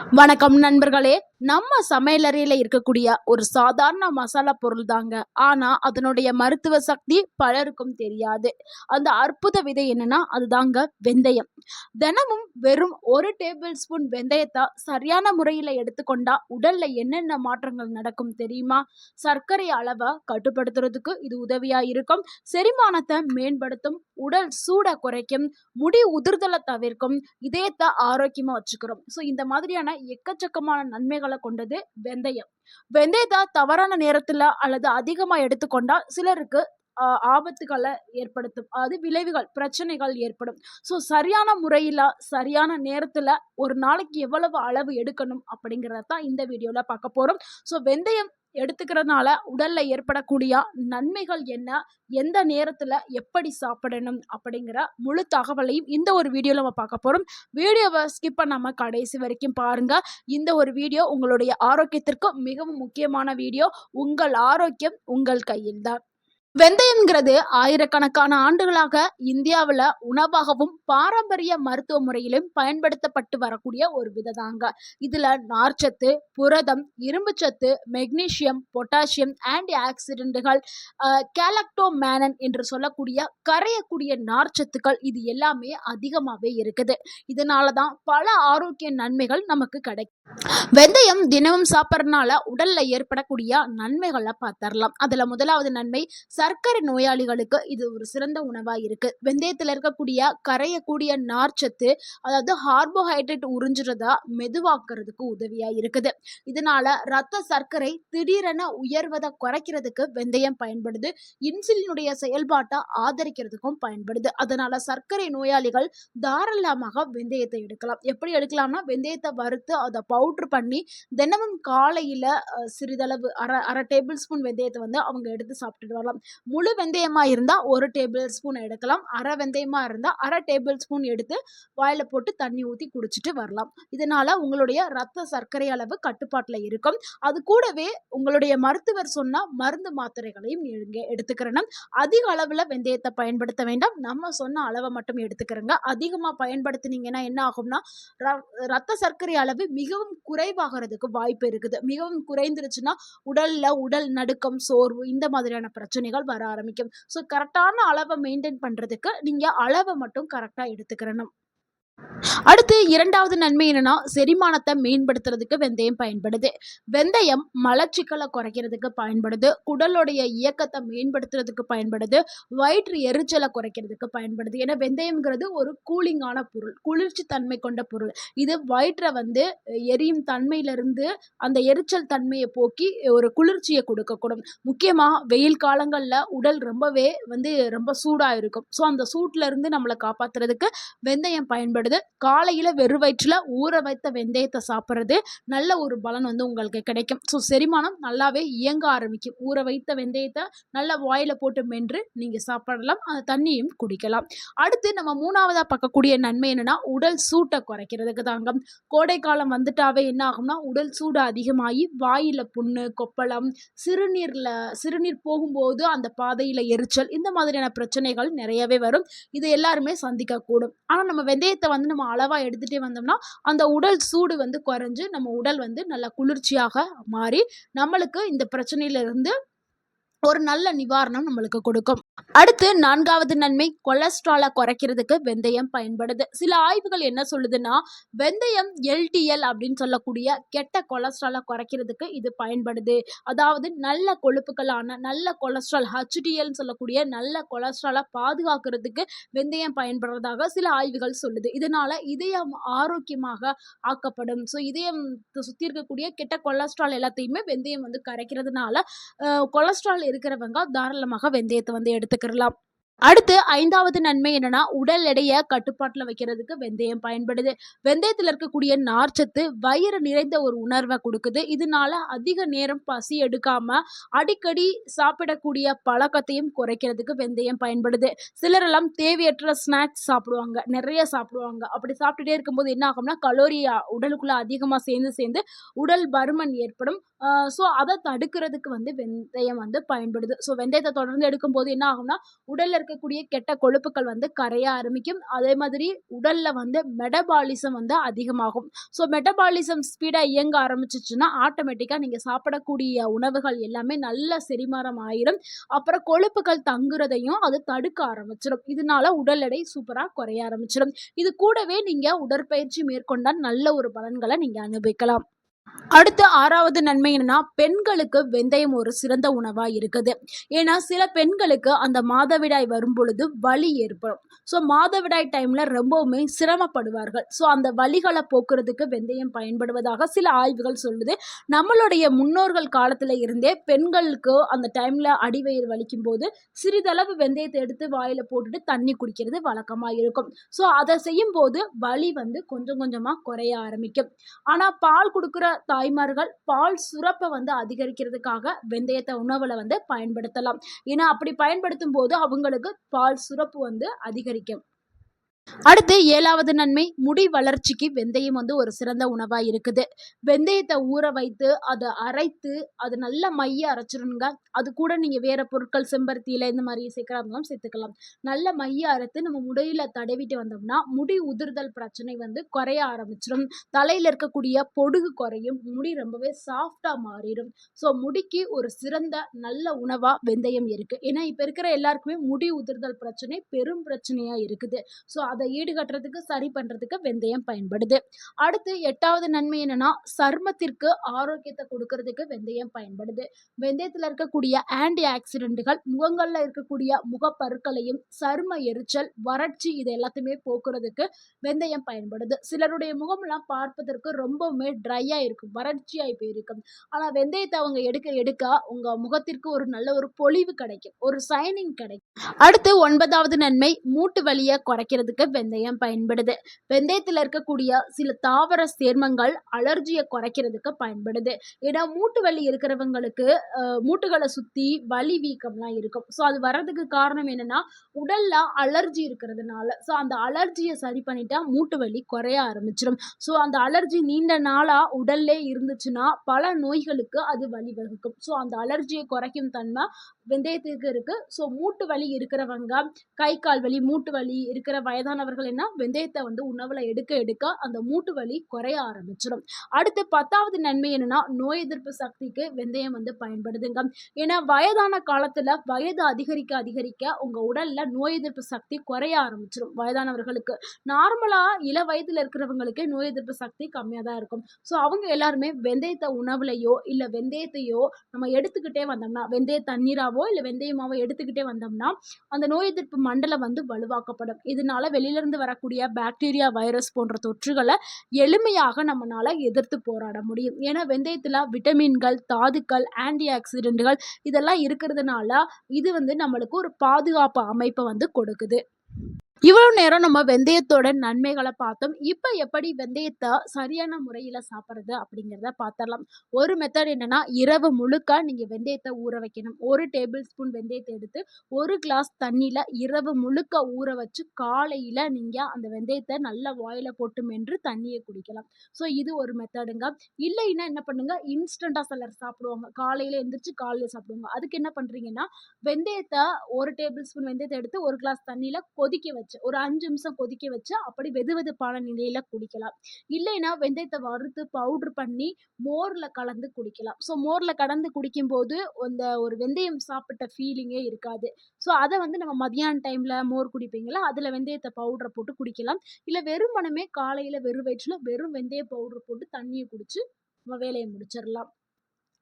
வணக்கம் நண்பர்களே. நம்ம சமையலறையில இருக்கக்கூடிய ஒரு சாதாரண மசாலா பொருள் தாங்க. ஆனா அதனுடைய மருத்துவ சக்தி பலருக்கும் தெரியாது. அந்த அற்புத விதை என்னன்னா அதுதாங்க வெந்தயம். தினமும் வெறும் 1 டேபிள் ஸ்பூன் வெந்தயத்தை சரியான முறையில எடுத்துக்கொண்டா உடல்ல என்னென்ன மாற்றங்கள் நடக்கும் தெரியுமா? சர்க்கரை அளவை கட்டுப்படுத்துறதுக்கு இது உதவியா இருக்கும். செரிமானத்தை மேம்படுத்தும், உடல் சூடை குறைக்கும், முடி உதிர்தலை தவிர்க்கும், இதயத்தை ஆரோக்கியமா வச்சுக்கிறோம். ஸோ இந்த மாதிரியான எக்கச்சக்கமான நன்மைகளை கொண்டது வெந்தயம். வெந்தயத்தை தவறான நேரத்துல அல்லது அதிகமா எடுத்துக்கொண்டா சிலருக்கு ஆபத்துகளை ஏற்படுத்தும். அது விளைவுகள் பிரச்சனைகள் ஏற்படும். ஸோ சரியான முறையில சரியான நேரத்துல ஒரு நாளைக்கு எவ்வளவு அளவு எடுக்கணும் அப்படிங்கிறத தான் இந்த வீடியோல பார்க்க போறோம். ஸோ வெந்தயம் எடுத்துக்கிறதுனால உடல்ல ஏற்படக்கூடிய நன்மைகள் என்ன, எந்த நேரத்துல எப்படி சாப்பிடணும் அப்படிங்கிற முழு தகவலையும் இந்த ஒரு வீடியோல நம்ம பார்க்க போறோம். வீடியோவை ஸ்கிப் பண்ணாம கடைசி வரைக்கும் பாருங்க. இந்த ஒரு வீடியோ உங்களுடைய ஆரோக்கியத்திற்கு மிகவும் முக்கியமான வீடியோ. உங்கள் ஆரோக்கியம் உங்கள் கையில் தான். வெந்தயம்ங்கிறது ஆயிரக்கணக்கான ஆண்டுகளாக இந்தியாவில் உணவாகவும் பாரம்பரிய மருத்துவ முறையிலும் பயன்படுத்தப்பட்டு வரக்கூடிய ஒரு விததாங்க. இதுல நார்ச்சத்து, புரதம், இரும்புச்சத்து, மெக்னீசியம், பொட்டாசியம், ஆன்டி ஆக்சிடென்ட்டுகள், கேலக்டோமேனன் என்று சொல்லக்கூடிய கரையக்கூடிய நார்ச்சத்துக்கள் இது எல்லாமே அதிகமாகவே இருக்குது. இதனால தான் பல ஆரோக்கிய நன்மைகள் நமக்கு கிடைக்கும். வெந்தயம் தினமும் சாப்பிட்றதுனால உடல்ல ஏற்படக்கூடிய நன்மைகளை பார்த்தரலாம். அதுல முதலாவது நன்மை, சர்க்கரை நோயாளிகளுக்கு இது ஒரு சிறந்த உணவா இருக்கு. வெந்தயத்துல இருக்கக்கூடிய கரையக்கூடிய நார்ச்சத்து, அதாவது கார்போஹைட்ரேட் உறிஞ்சுறதா மெதுவாக்குறதுக்கு உதவியா இருக்குது. இதனால ரத்த சர்க்கரை திடீரென உயர்வதை குறைக்கிறதுக்கு வெந்தயம் பயன்படுது. இன்சுலினுடைய செயல்பாட்டை ஆதரிக்கிறதுக்கும் பயன்படுது. அதனால சர்க்கரை நோயாளிகள் தாராளமாக வெந்தயத்தை எடுக்கலாம். எப்படி எடுக்கலாம்னா, வெந்தயத்தை வறுத்து அதை பவுட்ரு பண்ணி தினமும் காலையில சிறிதளவு அரை டேபிள் ஸ்பூன் வெந்தயத்தை அவங்க எடுத்து சாப்பிட்டுட்டு வரலாம். முழு வெந்தயமா இருந்தா 1 டேபிள் ஸ்பூன் எடுக்கலாம். அரை வெந்தயமா இருந்தா அரை டேபிள் ஸ்பூன் எடுத்து வாயில போட்டு தண்ணி ஊற்றி குடிச்சிட்டு வரலாம். இதனால உங்களுடைய ரத்த சர்க்கரை அளவு கட்டுப்பாட்டுல இருக்கும். அது கூடவே உங்களுடைய மருத்துவர் சொன்ன மருந்து மாத்திரைகளையும் நீங்க எடுத்துக்கிறணும். அதிக அளவுல வெந்தயத்தை பயன்படுத்த வேண்டாம். நம்ம சொன்ன அளவை மட்டும் எடுத்துக்கிறங்க. அதிகமா பயன்படுத்தினீங்கன்னா என்ன ஆகும்னா, ரத்த சர்க்கரை அளவு மிகவும் குறைவாகிறதுக்கு வாய்ப்பு இருக்குது. மிகவும் குறைந்துருச்சுன்னா உடல் நடுக்கம், சோர்வு இந்த மாதிரியான பிரச்சனைகள் வர ஆரம்பிக்கும். ஸோ கரெக்டான அளவை மெயின்டைன் பண்றதுக்கு நீங்க அளவை மட்டும் கரெக்டா எடுத்துக்கிறணும். அடுத்து இரண்டாவது நன்மை என்னன்னா, செரிமானத்தை மேம்படுத்துறதுக்கு வெந்தயம் பயன்படுது. வெந்தயம் மலச்சிக்கலை குறைக்கிறதுக்கு பயன்படுது, குடலுடைய இயக்கத்தை மேம்படுத்துறதுக்கு பயன்படுது, வயிற்று எரிச்சலை குறைக்கிறதுக்கு பயன்படுது. ஏன்னா வெந்தயம்ங்கிறது ஒரு கூலிங்கான பொருள், குளிர்ச்சி தன்மை கொண்ட பொருள். இது வயிற்றை எரியும் தன்மையிலிருந்து அந்த எரிச்சல் தன்மையை போக்கி ஒரு குளிர்ச்சியை கொடுக்கக்கூடும். முக்கியமா வெயில் காலங்கள்ல உடல் ரொம்பவே ரொம்ப சூடா இருக்கும். ஸோ அந்த சூட்ல இருந்து நம்மளை காப்பாத்துறதுக்கு வெந்தயம் பயன்படுது. காலையில வெறும் வயிற்றுல ஊற வைத்த வெந்தயத்தை சாப்பிட்றது நல்ல ஒரு பலன் உங்களுக்கு கிடைக்கும். ஸோ செரிமானம் நல்லாவே இயங்க ஆரம்பிக்கும். ஊற வைத்த வெந்தயத்தை நல்லா வாயில போட்டு மென்று நீங்க சாப்பிடலாம். அந்த தண்ணியும் குடிக்கலாம். அடுத்து நம்ம மூணாவதா பார்க்கக்கூடிய நன்மை என்னன்னா, உடல் சூட்டை குறைக்கிறதுக்கு தாங்க. கோடை காலம் வந்துட்டாவே என்ன ஆகும்னா, உடல் சூடு அதிகமாகி வாயில புண்ணு, கொப்பளம், சிறுநீர் போகும்போது அந்த பாதையில எரிச்சல் இந்த மாதிரியான பிரச்சனைகள் நிறையவே வரும். இது எல்லாருமே சந்திக்க கூடும். ஆனா நம்ம வெந்தயத்தை நம்ம அளவா எடுத்துட்டே வந்தோம்னா அந்த உடல் சூடு குறைஞ்சு நம்ம உடல் நல்ல குளிர்ச்சியாக மாறி நம்மளுக்கு இந்த பிரச்சனையில இருந்து ஒரு நல்ல நிவாரணம் நம்மளுக்கு கொடுக்கும். அடுத்து நான்காவது நன்மை, கொலஸ்ட்ராலை குறைக்கிறதுக்கு வெந்தயம் பயன்படுது. சில ஆய்வுகள் என்ன சொல்லுதுன்னா, வெந்தயம் LDL அப்படின்னு சொல்லக்கூடிய கெட்ட கொலஸ்ட்ராலை குறைக்கிறதுக்கு இது பயன்படுது. அதாவது நல்ல கொழுப்புகளான நல்ல கொலஸ்ட்ரால் HDL சொல்லக்கூடிய நல்ல கொலஸ்ட்ராலை பாதுகாக்கிறதுக்கு வெந்தயம் பயன்படுறதாக சில ஆய்வுகள் சொல்லுது. இதனால இதயம் ஆரோக்கியமாக ஆக்கப்படும். ஸோ இதயம் சுற்றி இருக்கக்கூடிய கெட்ட கொலஸ்ட்ரால் எல்லாத்தையுமே வெந்தயம் கரைக்கிறதுனால கொலஸ்ட்ரால் இருக்கிறவங்க தாராளமாக வெந்தயத்தை எடுத்துக்கலாம். அடுத்து ஐந்தாவது நன்மை என்னன்னா, உடல் எடையை கட்டுப்பாட்டில் வைக்கிறதுக்கு வெந்தயம் பயன்படுது. வெந்தயத்தில் இருக்கக்கூடிய நார்ச்சத்து வயிறு நிறைந்த ஒரு உணர்வை கொடுக்குது. இதனால அதிக நேரம் பசி எடுக்காம அடிக்கடி சாப்பிடக்கூடிய பழக்கத்தையும் குறைக்கிறதுக்கு வெந்தயம் பயன்படுது. சிலரெல்லாம் தேவையற்ற ஸ்நாக்ஸ் சாப்பிடுவாங்க, நிறைய சாப்பிடுவாங்க. அப்படி சாப்பிட்டுட்டே இருக்கும்போது என்ன ஆகும்னா, கலோரி உடலுக்குள்ள அதிகமாக சேர்ந்து உடல் பருமன் ஏற்படும். ஸோ அதை தடுக்கிறதுக்கு வெந்தயம் பயன்படுது. ஸோ வெந்தயத்தை தொடர்ந்து எடுக்கும்போது என்ன ஆகும்னா, உடல்ல இருக்க இருக்கக்கூடிய கெட்ட கொழுப்புக்கள் வந்து கரைய ஆரம்பிக்கும். அதே மாதிரி உடல்ல வந்து மெட்டபாலிசம் வந்து அதிகமாகும். ஸோ மெட்டபாலிசம் ஸ்பீடா இயங்க ஆரம்பிச்சுச்சுன்னா, ஆட்டோமேட்டிக்கா நீங்க சாப்பிடக்கூடிய உணவுகள் எல்லாமே நல்ல செரிமானம் ஆயிரும். அப்புறம் கொழுப்புக்கள் தங்குறதையும் அது தடுக்க ஆரம்பிச்சிடும். இதனால உடல் எடை சூப்பரா குறைய ஆரம்பிச்சிடும். இது கூடவே நீங்க உடற்பயிற்சி மேற்கொண்டா நல்ல ஒரு பலன்கள நீங்க அனுபவிக்கலாம். அடுத்து 6வது நன்மை என்னன்னா, பெண்களுக்கு வெந்தயம் ஒரு சிறந்த உணவா இருக்குது. ஏன்னா, சில பெண்களுக்கு அந்த மாதவிடாய் வரும்பொழுது வலி ஏற்படும். ஸோ, மாதவிடாய் டைம்ல ரொம்பவுமே சிரமப்படுவார்கள். ஸோ, அந்த வலிகள போக்குறதுக்கு வெந்தயம் பயன்படுவதாக சில ஆய்வுகள் சொல்லுது. நம்மளுடைய முன்னோர்கள் காலத்துல இருந்தே பெண்களுக்கு அந்த டைம்ல அடிவயிறு வலிக்கும்போது, சிறிதளவு வெந்தயத்த எடுத்து வாயில போட்டுட்டு தண்ணி குடிக்கிறது வழக்கமா இருக்கும். ஸோ, அத செய்யும்போது வலி வந்து கொஞ்சம் கொஞ்சமா குறைய ஆரம்பிக்கும். ஆனா, பால் குடுக்குற தாய்மார்கள் பால் சுரப்ப வந்து அதிகரிக்கிறதுக்காக வெந்தயத்த உணவுல வந்து பயன்படுத்தலாம். ஏன்னா, அப்படி பயன்படுத்தும் போது அவங்களுக்கு பால் சுரப்பு வந்து அதிகரிக்கும். அடுத்து 7வது நன்மை, முடி வளர்ச்சிக்கு வெந்தயம் வந்து ஒரு சிறந்த உணவா இருக்குது. வெந்தயத்த ஊற வைத்து, அத அரைத்து, அது நல்ல மையா அரைச்சிரணுங்க. அது கூட நீங்க வேற பொருட்கள் செம்பருத்தி இலை இந்த மாரி சேர்க்கறாங்களும் சேர்த்துக்கலாம். நல்ல மையா அரைத்து நம்ம முடியில தடவிட்டு வந்தோம்னா, முடி உதிர்தல் பிரச்சனை வந்து குறைய ஆரம்பிச்சிரும். தலையில இருக்கக்கூடிய பொடுகு குறையும். முடி ரொம்பவே சாஃப்ட்டா மாறிடும். ஸோ முடிக்கு ஒரு சிறந்த நல்ல உணவா வெந்தயம் இருக்கு. ஏன்னா, இப்ப இருக்கிற எல்லாருக்குமே முடி உதிர்தல் பிரச்சனை பெரும் பிரச்சனையா இருக்குது. ஸோ அதை ஈடுகட்டுறதுக்கு சரி பண்றதுக்கு வெந்தயம் பயன்படுது. அடுத்து 8வது நன்மை என்னன்னா, சருமத்திற்கு ஆரோக்கியத்தை கொடுக்கறதுக்கு வெந்தயம் பயன்படுது. வெந்தயத்துல இருக்கக்கூடிய ஆன்டி ஆக்சிடென்ட்கள் முகங்கள்ல இருக்கக்கூடிய முகப்பருக்களையும், சரும எரிச்சல், வறட்சி இது எல்லாத்தையுமே போக்குறதுக்கு வெந்தயம் பயன்படுது. சிலருடைய முகம்லாம் பார்ப்பதற்கு ரொம்பவுமே ட்ரையா இருக்கும், வறட்சியாய் போயிருக்கும். ஆனா வெந்தயத்தை அவங்க எடுக்க எடுக்க உங்க முகத்திற்கு ஒரு நல்ல ஒரு பொலிவு கிடைக்கும், ஒரு சைனிங் கிடைக்கும். அடுத்து 9வது நன்மை, மூட்டு வலியை குறைக்கிறதுக்கு வெந்தயம் பயன்படுது. வெந்தயத்துல இருக்கக்கூடிய சில தாவர சேர்மங்கள் அலர்ஜியை குறைக்கிறதுக்கு பயன்படுது. ஏன்னா மூட்டு வலி இருக்கிறவங்களுக்கு மூட்டுகளை சுத்தி வலி வீக்கம்லாம் இருக்கும். ஸோ அது வர்றதுக்கு காரணம் என்னன்னா, உடல்ல அலர்ஜி இருக்கிறதுனால. ஸோ அந்த அலர்ஜியை சரி பண்ணிட்டா மூட்டு வலி குறைய ஆரம்பிச்சிடும். ஸோ அந்த அலர்ஜி நீண்ட நாளா உடல்லே இருந்துச்சுன்னா பல நோய்களுக்கு அது வழிவகுக்கும். ஸோ அந்த அலர்ஜியை குறைக்கும் தன்மை வெந்தயத்துக்கு இருக்கு. ஸோ மூட்டு வலி இருக்கிறவங்க, கை கால் வலி, மூட்டு வலி இருக்கிற வயதானவர்கள் என்ன வெந்தயத்தை வந்து உணவுல எடுக்க எடுக்க அந்த மூட்டு வலி குறைய ஆரம்பிச்சிடும். அடுத்து 10வது நன்மை என்னன்னா, நோய் எதிர்ப்பு சக்திக்கு வெந்தயம் வந்து பயன்படுதுங்க. ஏன்னா வயதான காலத்துல வயது அதிகரிக்க அதிகரிக்க உங்க உடல்ல நோய் எதிர்ப்பு சக்தி குறைய ஆரம்பிச்சிடும். வயதானவர்களுக்கு நார்மலா இள வயதுல இருக்கிறவங்களுக்கு நோய் எதிர்ப்பு சக்தி கம்மியா தான் இருக்கும். ஸோ அவங்க எல்லாருமே வெந்தயத்தை உணவுலையோ இல்ல வெந்தயத்தையோ நம்ம எடுத்துக்கிட்டே வந்தோம்னா, வெந்தய தண்ணீராவோ இல்ல வெந்தயமாவோ எடுத்துக்கிட்டே வந்தோம்னா அந்த நோய் எதிர்ப்பு மண்டலம் வந்து வலுவாக்கப்படும். இதனால வெளியிலிருந்து வரக்கூடிய பாக்டீரியா, வைரஸ் போன்ற தொற்றுகளை எளிமையாக நம்மளால எதிர்த்து போராட முடியும். ஏன்னா வெந்தயத்துல விட்டமின்கள், தாதுக்கள், ஆன்டி ஆக்சிடென்ட்கள் இதெல்லாம் இருக்கிறதுனால இது வந்து நம்மளுக்கு ஒரு பாதுகாப்பு அமைப்பை வந்து கொடுக்குது. இவ்வளவு நேரம் நம்ம வெந்தயத்தோட நன்மைகளை பார்த்தோம். இப்ப எப்படி வெந்தயத்தை சரியான முறையில சாப்பிடுறது அப்படிங்கிறத பார்த்தரலாம். ஒரு மெத்தட் என்னன்னா, இரவு முழுக்க நீங்க வெந்தயத்தை ஊற வைக்கணும். 1 டேபிள் ஸ்பூன் வெந்தயத்தை எடுத்து 1 கிளாஸ் தண்ணியில இரவு முழுக்க ஊற வச்சு காலையில நீங்க அந்த வெந்தயத்தை நல்லா வாயில போட்டு மென்று தண்ணியை குடிக்கலாம். ஸோ இது ஒரு மெத்தடுங்க. இல்லைன்னா என்ன பண்ணுங்க, இன்ஸ்டண்டா சிலர் சாப்பிடுவாங்க. காலையில எந்திரிச்சு காலையில சாப்பிடுவாங்க. அதுக்கு என்ன பண்றீங்கன்னா, வெந்தயத்தை 1 டேபிள் ஸ்பூன் வெந்தயத்தை எடுத்து 1 கிளாஸ் தண்ணியில கொதிக்க வச்சு ஒரு 5 நிமிஷம் கொதிக்க வச்சு அப்படி வெதுவெதுப்பான நிலையில குடிக்கலாம். இல்லைன்னா வெந்தயத்தை வறுத்து பவுடர் பண்ணி மோர்ல கலந்து குடிக்கலாம். ஸோ மோர்ல கலந்து குடிக்கும்போது அந்த ஒரு வெந்தயம் சாப்பிட்ட ஃபீலிங்கே இருக்காது. ஸோ அதை வந்து நம்ம மதியான டைம்ல மோர் குடிப்பீங்களா, அதுல வெந்தயத்தை பவுடரை போட்டு குடிக்கலாம். இல்ல வெறுமனமே காலையில வெறும் வயிற்றுல வெறும் வெந்தய பவுடர் போட்டு தண்ணியை குடிச்சு நம்ம வேலையை முடிச்சிடலாம்.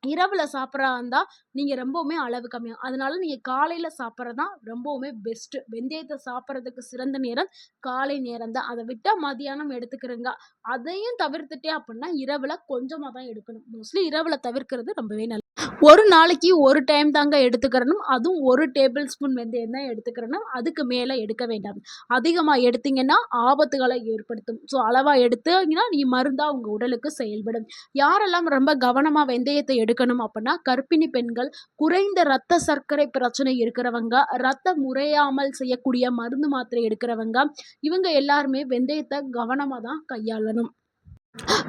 இரவுல சாப்பிட்றதா இருந்தா, நீங்க ரொம்பவுமே அளவு கம்மியா அதனால நீங்க காலையில சாப்பிட்றது தான் ரொம்பவுமே பெஸ்ட்டு. வெந்தயத்த சாப்பிட்றதுக்கு சிறந்த நேரம் காலை நேரம் தான். அத விட்டா மதியானம் எடுத்துக்கிறங்க. அதையும் தவிர்த்துட்டே அப்புட்ன்னா, இரவுல கொஞ்சமா தான் எடுக்கணும். மோஸ்ட்லி இரவுல தவிர்க்கிறது ரொம்பவே நல்லது. ஒரு நாளைக்கு ஒரு டைம் தாங்க எடுத்துக்கிறணும். அதுவும் 1 டேபிள் ஸ்பூன் வெந்தயம் தான் எடுத்துக்கிறணும். அதுக்கு மேல எடுக்க வேண்டாம். அதிகமா எடுத்தீங்கன்னா, ஆபத்துகளை ஏற்படுத்தும். ஸோ அளவா எடுத்தீங்கன்னா, நீங்க மருந்தா உங்க உடலுக்கு செயல்படும். யாரெல்லாம் ரொம்ப கவனமா வெந்தயத்தை எடுக்கணும் அப்புட்ன்னா, கர்ப்பிணி பெண்கள், குறைந்த இரத்த சர்க்கரை பிரச்சனை இருக்கிறவங்க, ரத்தம் உறையாமல் செய்யக்கூடிய மருந்து மாத்திரை எடுக்கிறவங்க, இவங்க எல்லாருமே வெந்தயத்தை கவனமா தான் கையாளணும்.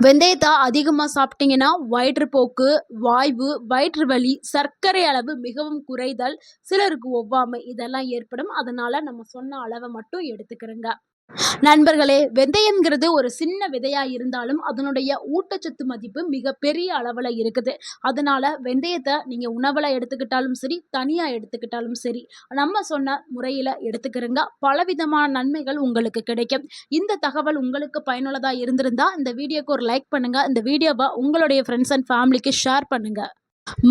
வெந்தயத்தை அதிகமாக சாப்பிட்டீங்கன்னா வயிற்றுப்போக்கு, வாய்வு, வயிற்று வலி, சர்க்கரை அளவு மிகவும் குறைதல், சிலருக்கு ஒவ்வாமை இதெல்லாம் ஏற்படும். அதனால நம்ம சொன்ன அளவை மட்டும் எடுத்துக்கிறங்க. நண்பர்களே, வெந்தயம்ங்கிறது ஒரு சின்ன விதையா இருந்தாலும் அதனுடைய ஊட்டச்சத்து மதிப்பு மிக பெரிய அளவுல இருக்குது. அதனால வெந்தயத்த நீங்க உணவுல எடுத்துக்கிட்டாலும் சரி, தனியா எடுத்துக்கிட்டாலும் சரி, நம்ம சொன்ன முறையில எடுத்துக்கிறங்க. பலவிதமான நன்மைகள் உங்களுக்கு கிடைக்கும். இந்த தகவல் உங்களுக்கு பயனுள்ளதா இருந்திருந்தா இந்த வீடியோக்கு ஒரு லைக் பண்ணுங்க. இந்த வீடியோவ உங்களுடைய ஃப்ரெண்ட்ஸ் அண்ட் ஃபேமிலிக்கு ஷேர் பண்ணுங்க.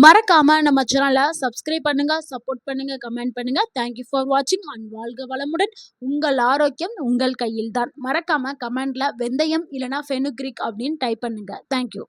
மறக்காம நம்ம சேனலை சப்ஸ்கிரைப் பண்ணுங்க, சப்போர்ட் பண்ணுங்க, கமெண்ட் பண்ணுங்க. தேங்க்யூ ஃபார் வாட்சிங் அண்ட் வாழ்க வளமுடன். உங்கள் ஆரோக்கியம் உங்கள் கையில் தான். மறக்காம கமெண்ட்ல வெந்தயம் இல்லனா ஃபெனுக்ரிக் அப்படின்னு டைப் பண்ணுங்க. தேங்க்யூ.